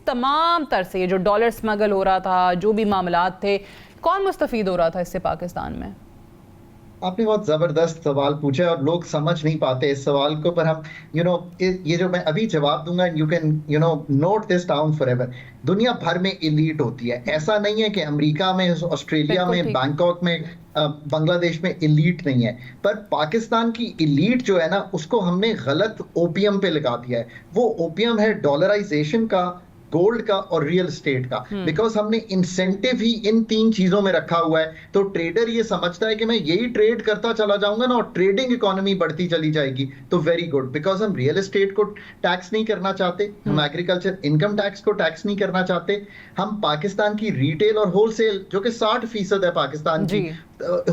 तमाम तर से ये जो डॉलर स्मगल हो रहा था, जो भी मामलात थे, कौन मुस्तफीद हो रहा था इससे पाकिस्तान में? आपने बहुत जबरदस्त सवाल पूछा है और लोग समझ नहीं पाते इस सवाल को, पर हम ये जो मैं अभी जवाब दूंगा, you can note this down forever. दुनिया भर में इलीट होती है, ऐसा नहीं है कि अमेरिका में, ऑस्ट्रेलिया बिल्कुल में, ठीक। बैंकॉक में, बांग्लादेश में इलीट नहीं है। पर पाकिस्तान की इलीट जो है ना, उसको हमने गलत ओपियम पे लगा दिया है। वो ओपियम है डॉलराइजेशन का, गोल्ड का और रियल एस्टेट का। बिकॉज हमने इंसेंटिव ही इन तीन चीजों में रखा हुआ है। तो ट्रेडर ये समझता है कि मैं यही ट्रेड करता चला जाऊंगा ना और ट्रेडिंग इकोनॉमी बढ़ती चली जाएगी, तो वेरी गुड। बिकॉज हम रियल एस्टेट को टैक्स नहीं करना चाहते, हम एग्रीकल्चर इनकम टैक्स को टैक्स नहीं करना चाहते, हम पाकिस्तान की रिटेल और होलसेल जो कि 60% है पाकिस्तान की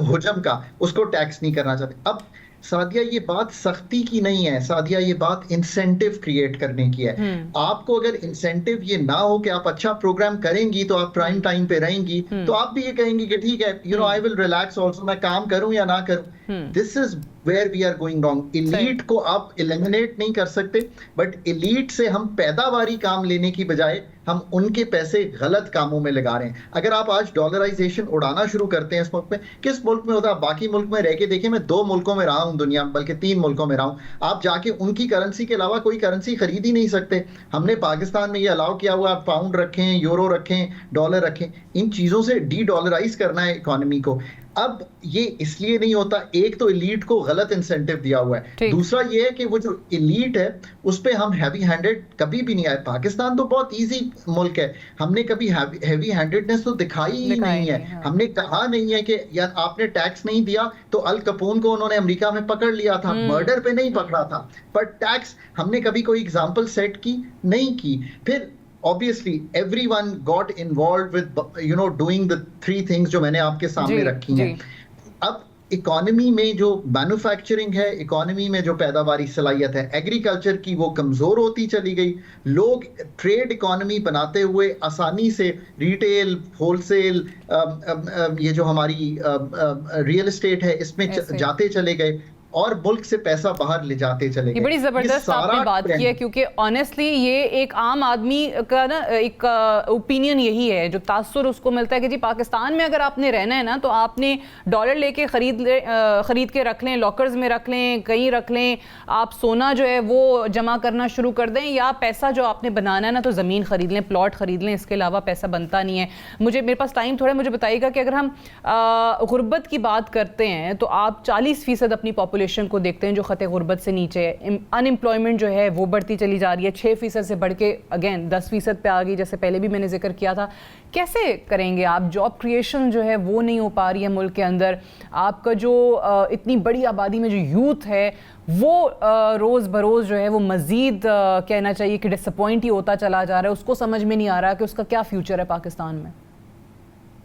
हुजम का, उसको टैक्स नहीं करना चाहते। अब सादिया, ये बात सख्ती की नहीं है सादिया, ये बात इंसेंटिव क्रिएट करने की है। आपको अगर इंसेंटिव ये ना हो कि आप अच्छा प्रोग्राम करेंगी तो आप प्राइम टाइम पे रहेंगी, तो आप भी ये कहेंगी कि ठीक है, आई विल रिलैक्स ऑल्सो, मैं काम करूं या ना करूं। This is where we are going wrong. Elite को आप एलिमिनेट नहीं कर सकते, बट इलीट से हम पैदावारी काम लेने की बजाय हम उनके पैसे गलत कामों में लगा रहे हैं। अगर आप आज डॉलराइजेशन उड़ाना शुरू करते हैं इस मुल्क में, किस मुल्क में होता है, बाकी मुल्क में रह के देखिए, मैं 2 मुल्कों में रहा हूं दुनिया, बल्कि 3 मुल्कों में रहा हूं, आप जाके उनकी करेंसी के अलावा कोई करेंसी खरीद ही नहीं सकते। हमने पाकिस्तान में ये अलाउ किया हुआ, पाउंड रखें, यूरो रखें, डॉलर रखें, इन चीजों से डी डॉलराइज करना है इकोनॉमी को। अब ये इसलिए नहीं होता, एक तो एलीट को गलत इंसेंटिव दिया हुआ है, दूसरा ये है कि वो जो एलीट है उस पे हम हैवी हैंडेड कभी भी नहीं आए। पाकिस्तान तो बहुत इजी मुल्क है, हमने कभी हैवी हैंडेडनेस तो दिखाई ही नहीं है। हमने कहा नहीं है कि यार आपने टैक्स नहीं दिया तो अल कपून को उन्होंने अमेरिका में पकड़ लिया था, मर्डर पे नहीं पकड़ा था, पर टैक्स हमने कभी कोई एग्जांपल सेट की नहीं की। फिर obviously everyone got involved with doing the 3 things जो मैंने आपके सामने रखी हैं। अब इकोनॉमी में जो मैन्युफैक्चरिंग है, इकोनॉमी में जो पैदावारी सलाहियत है एग्रीकल्चर की, वो कमजोर होती चली गई। लोग ट्रेड इकोनॉमी बनाते हुए आसानी से रिटेल, होलसेल, ये जो हमारी रियल एस्टेट है इसमें जाते चले गए और मुल्क से पैसा बाहर ले जाते चले गए। ये बड़ी जबरदस्त आपने बात की है, क्योंकि ऑनेस्टली ये एक आम आदमी का ना एक ओपिनियन यही है, जो तासुर उसको मिलता है कि जी पाकिस्तान में अगर आपने रहना है ना तो आपने डॉलर लेके खरीद के रख लें, लॉकर्स में रख लें, कहीं रख लें, आप सोना जो है वो जमा करना शुरू कर दें, या पैसा जो आपने बनाना है ना तो ज़मीन खरीद लें, प्लॉट खरीद लें, इसके अलावा पैसा बनता नहीं है। मेरे पास टाइम थोड़ा, मुझे बताइएगा कि अगर हम गुर्बत की बात करते हैं तो आप 40% अपनी पॉपुलेशन को देखते हैं जो खते गुर्बत से नीचे है। अनएम्प्लॉयमेंट जो है वो बढ़ती चली जा रही है, 6% से बढ़ के अगेन 10% पे आ गई, जैसे पहले भी मैंने जिक्र किया था। कैसे करेंगे आप? जॉब क्रिएशन जो है वो नहीं हो पा रही है मुल्क के अंदर। आपका जो इतनी बड़ी आबादी में जो यूथ है वो रोज़ बरोज़ जो है वो मज़ीद कहना चाहिए कि डिसअपॉइंट ही होता चला जा रहा है, उसको समझ में नहीं आ रहा कि उसका क्या फ्यूचर है पाकिस्तान में।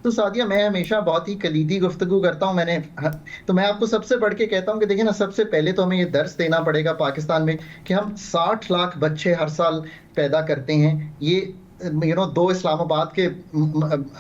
तो सादिया, मैं हमेशा बहुत ही कलीदी गुफ्तगू करता हूं, तो मैं आपको सबसे बढ़ के कहता हूं कि देखिए ना, सबसे पहले तो हमें ये दर्स देना पड़ेगा पाकिस्तान में कि हम 60 लाख बच्चे हर साल पैदा करते हैं। ये 2 इस्लामाबाद के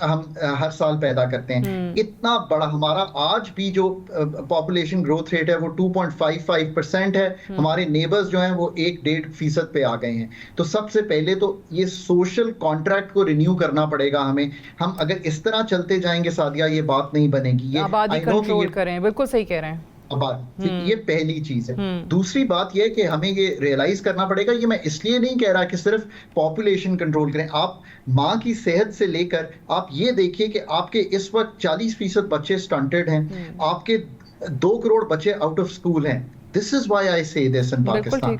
हम हर साल पैदा करते हैं। इतना बड़ा हमारा आज भी जो पॉपुलेशन ग्रोथ रेट है वो 2.55% है। हमारे नेबर्स जो हैं वो 1-1.5% पे आ गए हैं। तो सबसे पहले तो ये सोशल कॉन्ट्रैक्ट को रिन्यू करना पड़ेगा हमें। हम अगर इस तरह चलते जाएंगे सादिया, ये बात नहीं बनेगी। ये आबादी कंट्रोल करें, बिल्कुल सही कह रहे हैं। ये पहली चीज है। दूसरी बात यह है कि हमें ये रियलाइज करना पड़ेगा, ये मैं इसलिए नहीं कह रहा कि सिर्फ पॉपुलेशन कंट्रोल करें। आप माँ की सेहत से लेकर आप ये देखिए कि आपके इस वक्त 40% बच्चे स्टंटेड हैं, आपके 2 करोड़ बच्चे आउट ऑफ स्कूल हैं। दिस इज व्हाई आई से दिस इन पाकिस्तान।